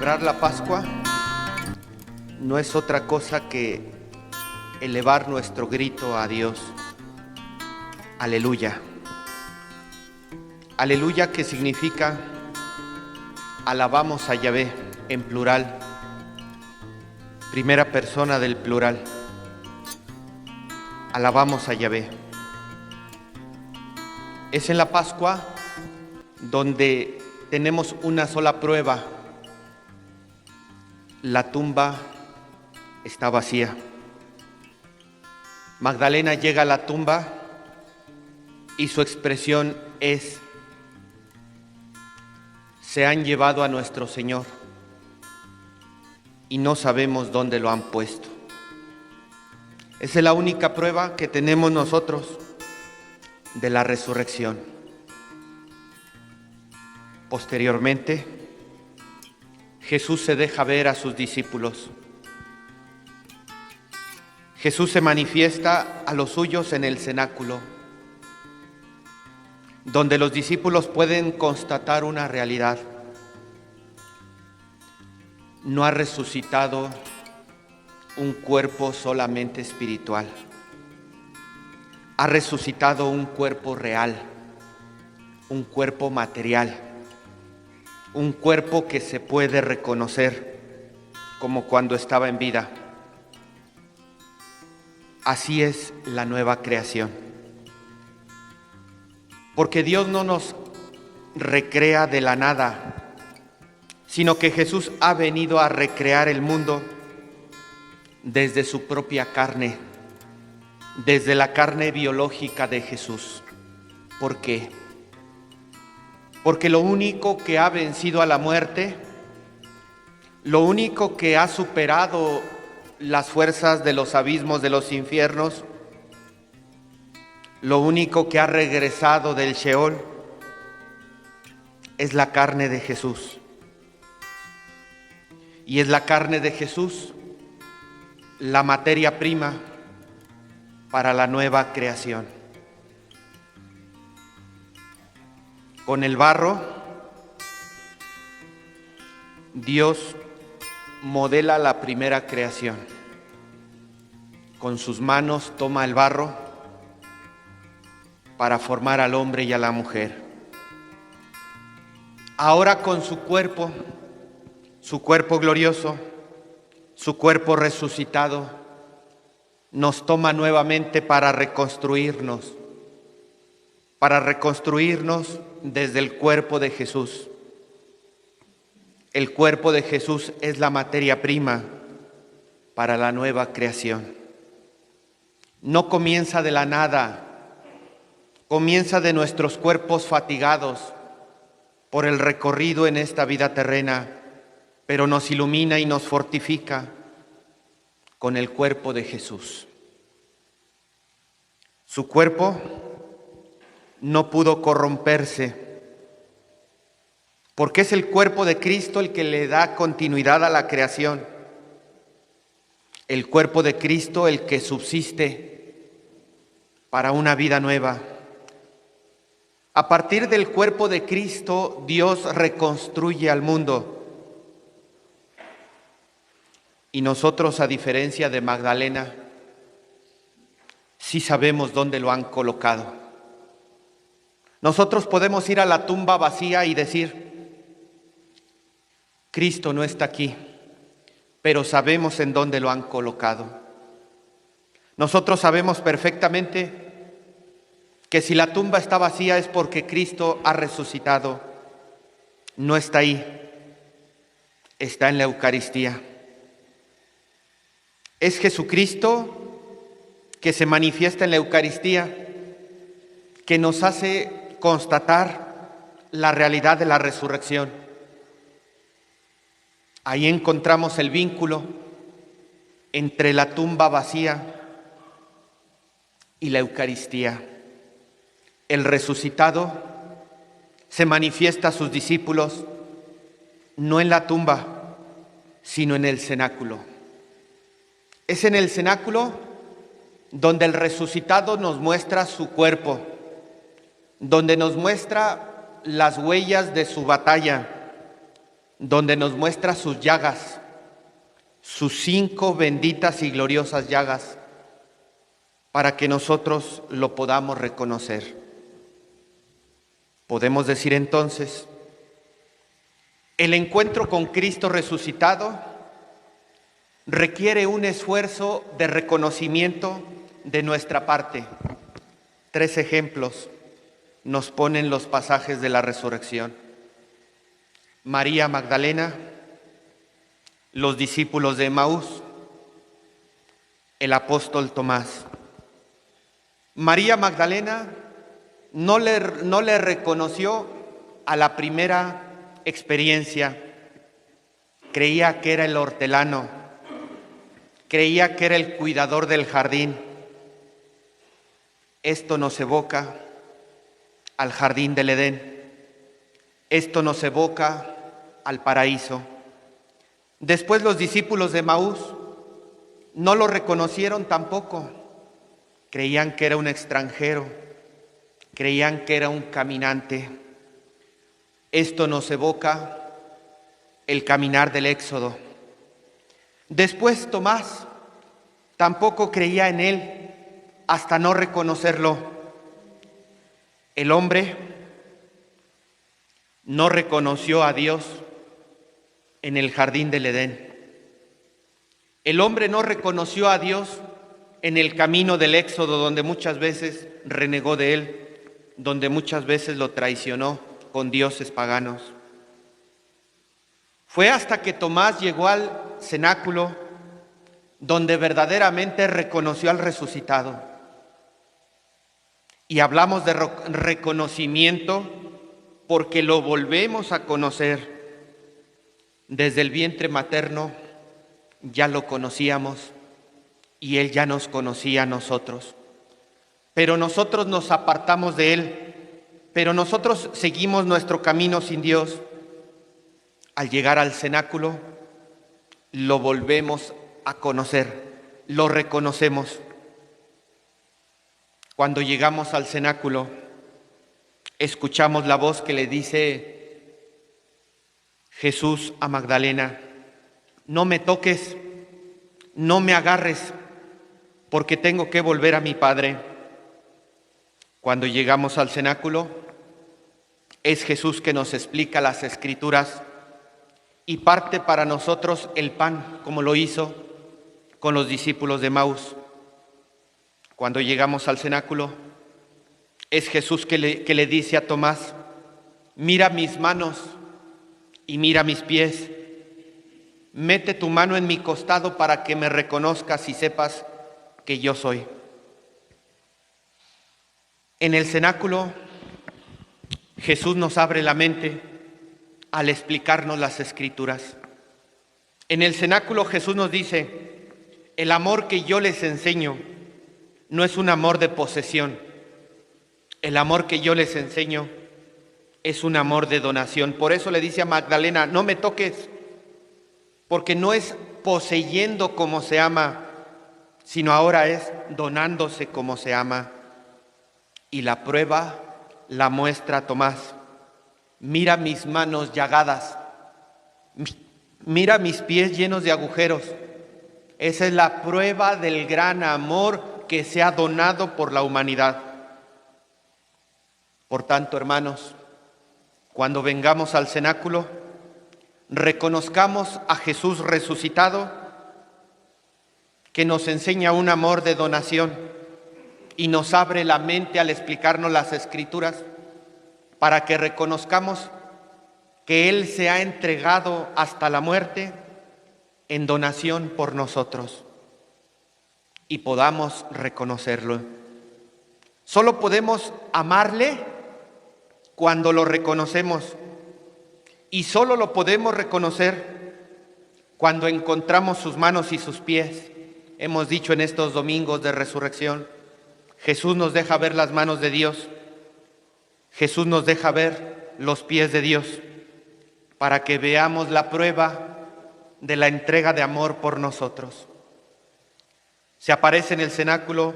Celebrar la Pascua no es otra cosa que elevar nuestro grito a Dios. Aleluya. Aleluya, que significa alabamos a Yahvé en plural, primera persona del plural. Alabamos a Yahvé. Es en la Pascua donde tenemos una sola prueba. La tumba está vacía. Magdalena llega a la tumba y su expresión es: se han llevado a nuestro Señor y no sabemos dónde lo han puesto. Esa es la única prueba que tenemos nosotros de la resurrección. Posteriormente, Jesús se deja ver a sus discípulos. Jesús se manifiesta a los suyos en el cenáculo, donde los discípulos pueden constatar una realidad. No ha resucitado un cuerpo solamente espiritual. Ha resucitado un cuerpo real, un cuerpo material, un cuerpo que se puede reconocer como cuando estaba en vida. Así es la nueva creación. Porque Dios no nos recrea de la nada, sino que Jesús ha venido a recrear el mundo desde su propia carne, desde la carne biológica de Jesús. ¿Por qué? Porque lo único que ha vencido a la muerte, lo único que ha superado las fuerzas de los abismos de los infiernos, lo único que ha regresado del Sheol es la carne de Jesús. Y es la carne de Jesús la materia prima para la nueva creación. Con el barro, Dios modela la primera creación. Con sus manos toma el barro para formar al hombre y a la mujer. Ahora con su cuerpo glorioso, su cuerpo resucitado, nos toma nuevamente para reconstruirnos desde el cuerpo de Jesús. El cuerpo de Jesús es la materia prima para la nueva creación. No comienza de la nada, comienza de nuestros cuerpos fatigados por el recorrido en esta vida terrena, pero nos ilumina y nos fortifica con el cuerpo de Jesús. Su cuerpo no pudo corromperse, porque es el cuerpo de Cristo el que le da continuidad a la creación. El cuerpo de Cristo el que subsiste para una vida nueva. A partir del cuerpo de Cristo, Dios reconstruye al mundo. Y nosotros, a diferencia de Magdalena, sí sabemos dónde lo han colocado. Nosotros podemos ir a la tumba vacía y decir: Cristo no está aquí, pero sabemos en dónde lo han colocado. Nosotros sabemos perfectamente que si la tumba está vacía es porque Cristo ha resucitado. No está ahí, está en la Eucaristía. Es Jesucristo que se manifiesta en la Eucaristía, que nos hace constatar la realidad de la resurrección. Ahí encontramos el vínculo entre la tumba vacía y la Eucaristía. El resucitado se manifiesta a sus discípulos no en la tumba, sino en el cenáculo. Es en el cenáculo donde el resucitado nos muestra su cuerpo, donde nos muestra las huellas de su batalla, donde nos muestra sus llagas, sus 5 benditas y gloriosas llagas, para que nosotros lo podamos reconocer. Podemos decir entonces, el encuentro con Cristo resucitado requiere un esfuerzo de reconocimiento de nuestra parte. 3 ejemplos nos ponen los pasajes de la resurrección. María Magdalena, los discípulos de Emaús, el apóstol Tomás. María Magdalena no le reconoció a la primera experiencia. Creía que era el hortelano, creía que era el cuidador del jardín. Esto nos evoca al jardín del Edén. Esto nos evoca al paraíso. Después los discípulos de Emaús no lo reconocieron tampoco. Creían que era un extranjero, creían que era un caminante. Esto nos evoca el caminar del Éxodo. Después Tomás tampoco creía en él hasta no reconocerlo. El hombre no reconoció a Dios en el jardín del Edén. El hombre no reconoció a Dios en el camino del Éxodo, donde muchas veces renegó de él, donde muchas veces lo traicionó con dioses paganos. Fue hasta que Tomás llegó al cenáculo donde verdaderamente reconoció al resucitado. Y hablamos de reconocimiento porque lo volvemos a conocer. Desde el vientre materno ya lo conocíamos y Él ya nos conocía a nosotros. Pero nosotros nos apartamos de Él, pero nosotros seguimos nuestro camino sin Dios. Al llegar al cenáculo, lo volvemos a conocer, lo reconocemos. Cuando llegamos al cenáculo, escuchamos la voz que le dice Jesús a Magdalena: no me toques, no me agarres, porque tengo que volver a mi Padre. Cuando llegamos al cenáculo, es Jesús que nos explica las Escrituras y parte para nosotros el pan, como lo hizo con los discípulos de Emaús. Cuando llegamos al cenáculo, es Jesús que le dice a Tomás: mira mis manos y mira mis pies. Mete tu mano en mi costado para que me reconozcas y sepas que yo soy. En el cenáculo, Jesús nos abre la mente al explicarnos las Escrituras. En el cenáculo Jesús nos dice: el amor que yo les enseño no es un amor de posesión. El amor que yo les enseño es un amor de donación. Por eso le dice a Magdalena: no me toques, porque no es poseyendo como se ama, sino ahora es donándose como se ama. Y la prueba la muestra Tomás. Mira mis manos llagadas, mira mis pies llenos de agujeros. Esa es la prueba del gran amor que se ha donado por la humanidad. Por tanto, hermanos, cuando vengamos al cenáculo, reconozcamos a Jesús resucitado, que nos enseña un amor de donación y nos abre la mente al explicarnos las Escrituras, para que reconozcamos que Él se ha entregado hasta la muerte en donación por nosotros y podamos reconocerlo. Solo podemos amarle cuando lo reconocemos, y solo lo podemos reconocer cuando encontramos sus manos y sus pies. Hemos dicho en estos domingos de resurrección, Jesús nos deja ver las manos de Dios, Jesús nos deja ver los pies de Dios, para que veamos la prueba de la entrega de amor por nosotros. Se aparece en el cenáculo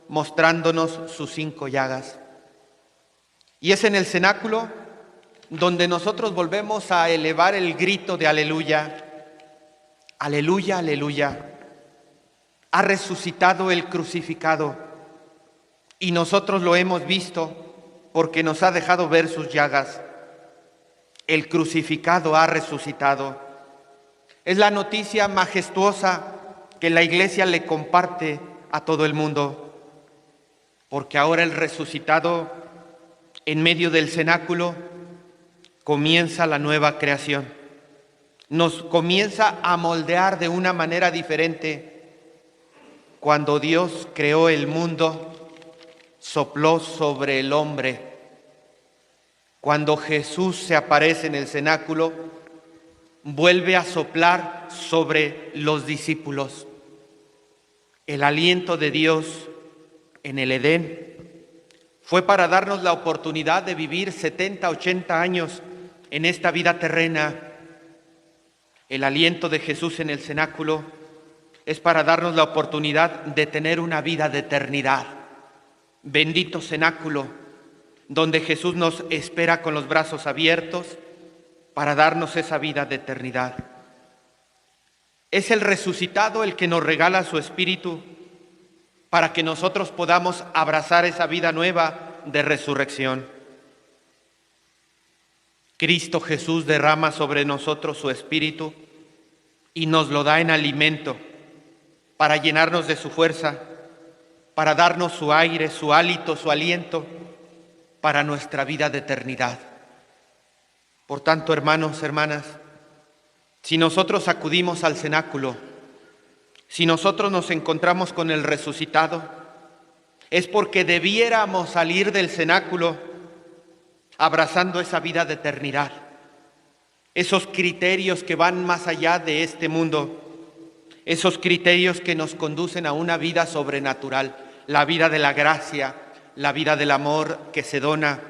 mostrándonos sus 5 llagas. Y es en el cenáculo donde nosotros volvemos a elevar el grito de aleluya, aleluya, aleluya. Ha resucitado el crucificado y nosotros lo hemos visto porque nos ha dejado ver sus llagas. El crucificado ha resucitado. Es la noticia majestuosa que la Iglesia le comparte a todo el mundo, porque ahora el resucitado, en medio del cenáculo, comienza la nueva creación. Nos comienza a moldear de una manera diferente. Cuando Dios creó el mundo, sopló sobre el hombre. Cuando Jesús se aparece en el cenáculo, vuelve a soplar sobre los discípulos. El aliento de Dios en el Edén fue para darnos la oportunidad de vivir 70, 80 años en esta vida terrena. El aliento de Jesús en el cenáculo es para darnos la oportunidad de tener una vida de eternidad. Bendito cenáculo, donde Jesús nos espera con los brazos abiertos para darnos esa vida de eternidad. Es el resucitado el que nos regala su Espíritu para que nosotros podamos abrazar esa vida nueva de resurrección. Cristo Jesús derrama sobre nosotros su Espíritu y nos lo da en alimento para llenarnos de su fuerza, para darnos su aire, su hálito, su aliento para nuestra vida de eternidad. Por tanto, hermanos, hermanas, si nosotros acudimos al cenáculo, si nosotros nos encontramos con el resucitado, es porque debiéramos salir del cenáculo abrazando esa vida de eternidad, esos criterios que van más allá de este mundo, esos criterios que nos conducen a una vida sobrenatural, la vida de la gracia, la vida del amor que se dona,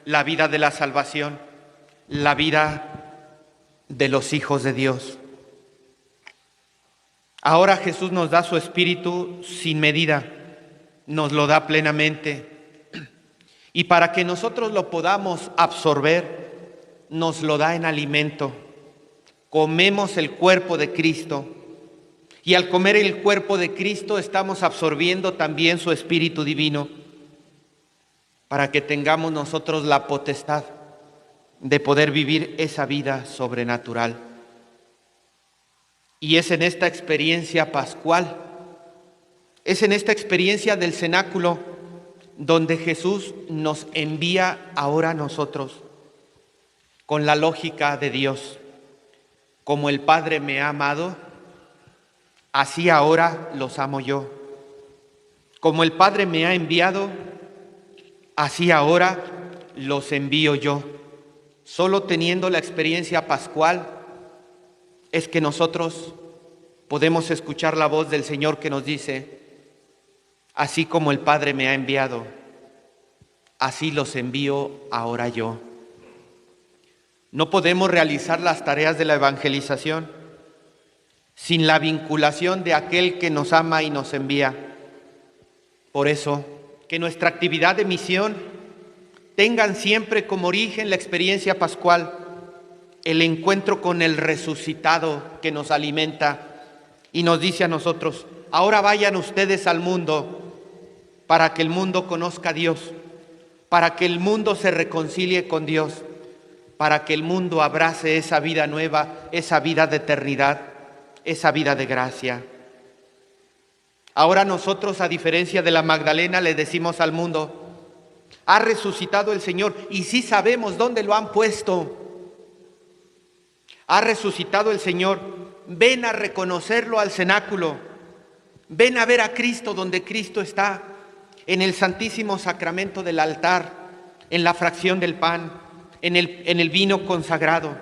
la vida de la salvación, la vida de los hijos de Dios. Ahora Jesús nos da su Espíritu sin medida, nos lo da plenamente. Y para que nosotros lo podamos absorber, nos lo da en alimento. Comemos el cuerpo de Cristo. Y al comer el cuerpo de Cristo estamos absorbiendo también su Espíritu Divino para que tengamos nosotros la potestad de poder vivir esa vida sobrenatural. Y es en esta experiencia pascual, es en esta experiencia del cenáculo donde Jesús nos envía ahora a nosotros con la lógica de Dios. Como el Padre me ha amado, así ahora los amo yo. Como el Padre me ha enviado, así ahora los envío yo. Solo teniendo la experiencia pascual es que nosotros podemos escuchar la voz del Señor que nos dice: así como el Padre me ha enviado, así los envío ahora yo. No podemos realizar las tareas de la evangelización sin la vinculación de aquel que nos ama y nos envía. Por eso, que nuestra actividad de misión tengan siempre como origen la experiencia pascual, el encuentro con el resucitado que nos alimenta y nos dice a nosotros: ahora vayan ustedes al mundo para que el mundo conozca a Dios, para que el mundo se reconcilie con Dios, para que el mundo abrace esa vida nueva, esa vida de eternidad, esa vida de gracia. Ahora nosotros, a diferencia de la Magdalena, le decimos al mundo: ha resucitado el Señor, y sí sabemos dónde lo han puesto. Ha resucitado el Señor, ven a reconocerlo al cenáculo, ven a ver a Cristo donde Cristo está, en el santísimo sacramento del altar, en la fracción del pan, en el vino consagrado.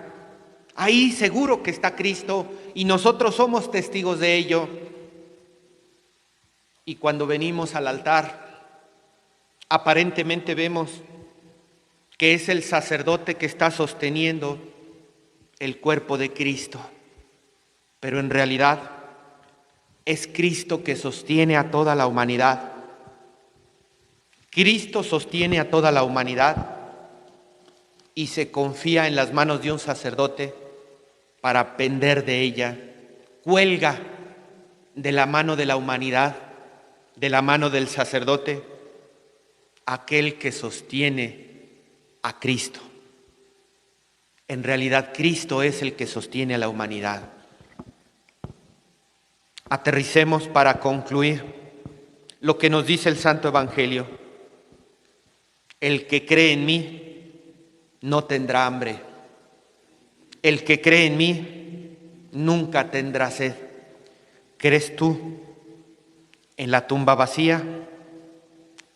Ahí seguro que está Cristo y nosotros somos testigos de ello. Y cuando venimos al altar, aparentemente vemos que es el sacerdote que está sosteniendo el cuerpo de Cristo, pero en realidad es Cristo que sostiene a toda la humanidad. Cristo sostiene a toda la humanidad y se confía en las manos de un sacerdote para pender de ella, cuelga de la mano de la humanidad, de la mano del sacerdote, aquel que sostiene a Cristo. En realidad, Cristo es el que sostiene a la humanidad. Aterricemos para concluir lo que nos dice el Santo Evangelio. El que cree en mí no tendrá hambre. El que cree en mí nunca tendrá sed. ¿Crees tú en la tumba vacía?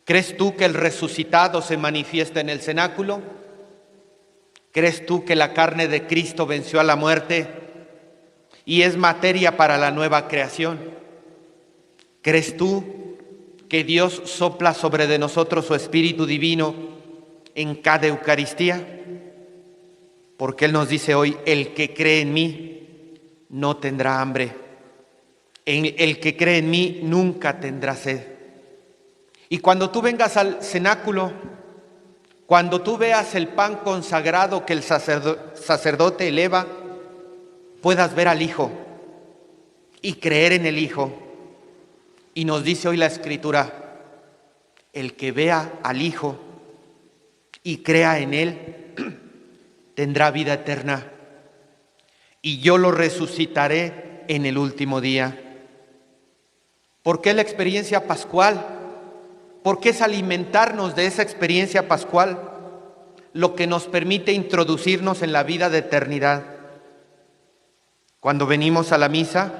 ¿Crees tú que el resucitado se manifiesta en el cenáculo? ¿Crees tú que la carne de Cristo venció a la muerte y es materia para la nueva creación? ¿Crees tú que Dios sopla sobre de nosotros su Espíritu Divino en cada Eucaristía? Porque Él nos dice hoy, el que cree en mí no tendrá hambre. El que cree en mí nunca tendrá sed. Y cuando tú vengas al cenáculo, cuando tú veas el pan consagrado que el sacerdote eleva, puedas ver al Hijo y creer en el Hijo. Y nos dice hoy la Escritura, el que vea al Hijo y crea en Él, tendrá vida eterna. Y yo lo resucitaré en el último día. ¿Por qué la experiencia pascual? Porque es alimentarnos de esa experiencia pascual lo que nos permite introducirnos en la vida de eternidad. Cuando venimos a la misa,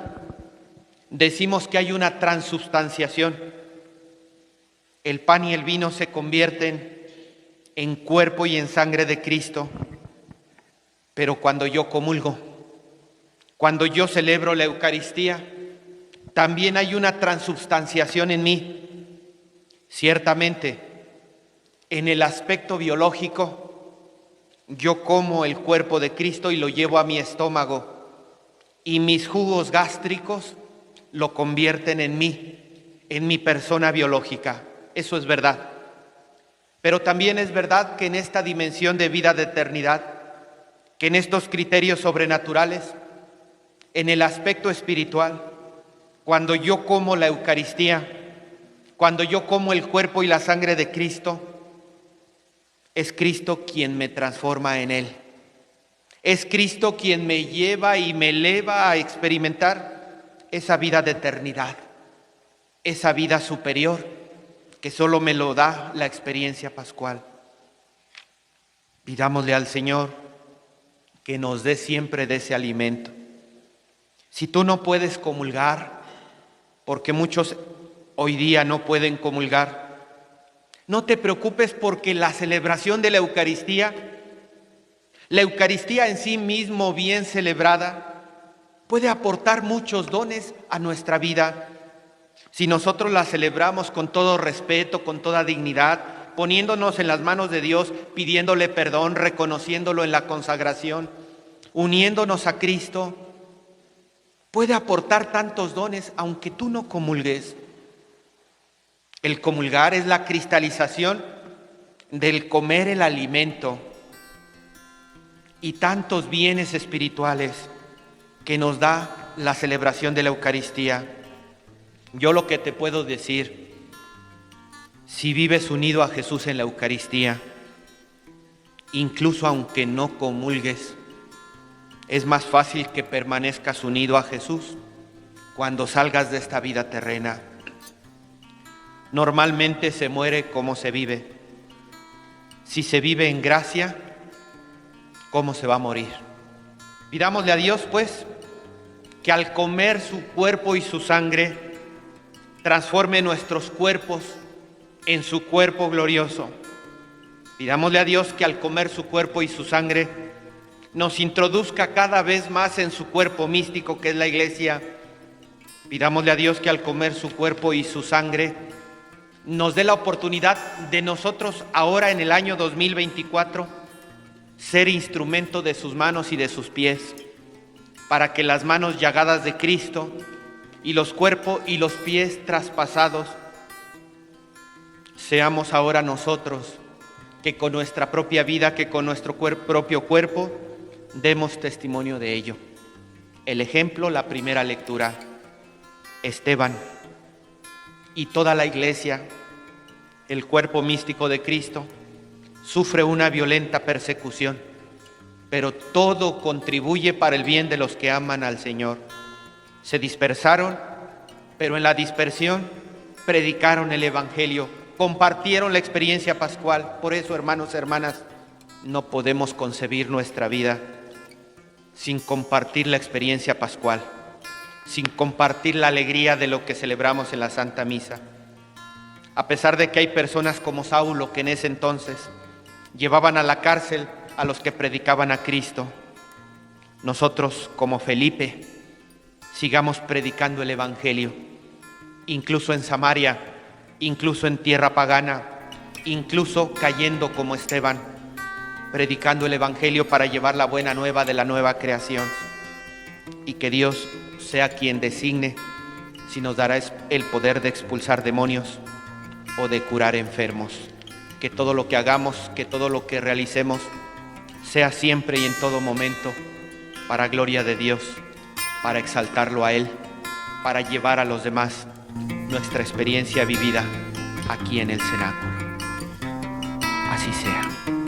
decimos que hay una transubstanciación. El pan y el vino se convierten en cuerpo y en sangre de Cristo. Pero cuando yo comulgo, cuando yo celebro la Eucaristía, también hay una transubstanciación en mí. Ciertamente, en el aspecto biológico, yo como el cuerpo de Cristo y lo llevo a mi estómago, y mis jugos gástricos lo convierten en mí, en mi persona biológica. Eso es verdad. Pero también es verdad que en esta dimensión de vida de eternidad, que en estos criterios sobrenaturales, en el aspecto espiritual, cuando yo como la Eucaristía, cuando yo como el cuerpo y la sangre de Cristo, es Cristo quien me transforma en Él. Es Cristo quien me lleva y me eleva a experimentar esa vida de eternidad, esa vida superior que solo me lo da la experiencia pascual. Pidámosle al Señor que nos dé siempre de ese alimento. Si tú no puedes comulgar, porque muchos hoy día no pueden comulgar, no te preocupes, porque la celebración de la Eucaristía en sí mismo bien celebrada, puede aportar muchos dones a nuestra vida. Si nosotros la celebramos con todo respeto, con toda dignidad, poniéndonos en las manos de Dios, pidiéndole perdón, reconociéndolo en la consagración, uniéndonos a Cristo, puede aportar tantos dones aunque tú no comulgues. El comulgar es la cristalización del comer el alimento y tantos bienes espirituales que nos da la celebración de la Eucaristía. Yo lo que te puedo decir, si vives unido a Jesús en la Eucaristía, incluso aunque no comulgues, es más fácil que permanezcas unido a Jesús cuando salgas de esta vida terrena. Normalmente se muere como se vive. Si se vive en gracia, ¿cómo se va a morir? Pidámosle a Dios, pues, que al comer su cuerpo y su sangre, transforme nuestros cuerpos en su cuerpo glorioso. Pidámosle a Dios que al comer su cuerpo y su sangre, nos introduzca cada vez más en su cuerpo místico, que es la Iglesia. Pidámosle a Dios que al comer su cuerpo y su sangre, nos dé la oportunidad de nosotros ahora en el año 2024 ser instrumento de sus manos y de sus pies, para que las manos llagadas de Cristo y los cuerpos y los pies traspasados seamos ahora nosotros que con nuestra propia vida, que con nuestro propio cuerpo, demos testimonio de ello. El ejemplo, la primera lectura, Esteban y toda la iglesia, el cuerpo místico de Cristo, sufre una violenta persecución, pero todo contribuye para el bien de los que aman al Señor. Se dispersaron, pero en la dispersión predicaron el Evangelio, compartieron la experiencia pascual. Por eso, hermanos, hermanas, no podemos concebir nuestra vida sin compartir la experiencia pascual, sin compartir la alegría de lo que celebramos en la Santa Misa. A pesar de que hay personas como Saulo, que en ese entonces llevaban a la cárcel a los que predicaban a Cristo, nosotros, como Felipe, sigamos predicando el Evangelio, incluso en Samaria, incluso en tierra pagana, incluso cayendo como Esteban, predicando el Evangelio para llevar la buena nueva de la nueva creación. Y que Dios sea quien designe si nos dará el poder de expulsar demonios o de curar enfermos. Que todo lo que hagamos, que todo lo que realicemos, sea siempre y en todo momento para gloria de Dios, para exaltarlo a Él, para llevar a los demás nuestra experiencia vivida aquí en el cenáculo. Así sea.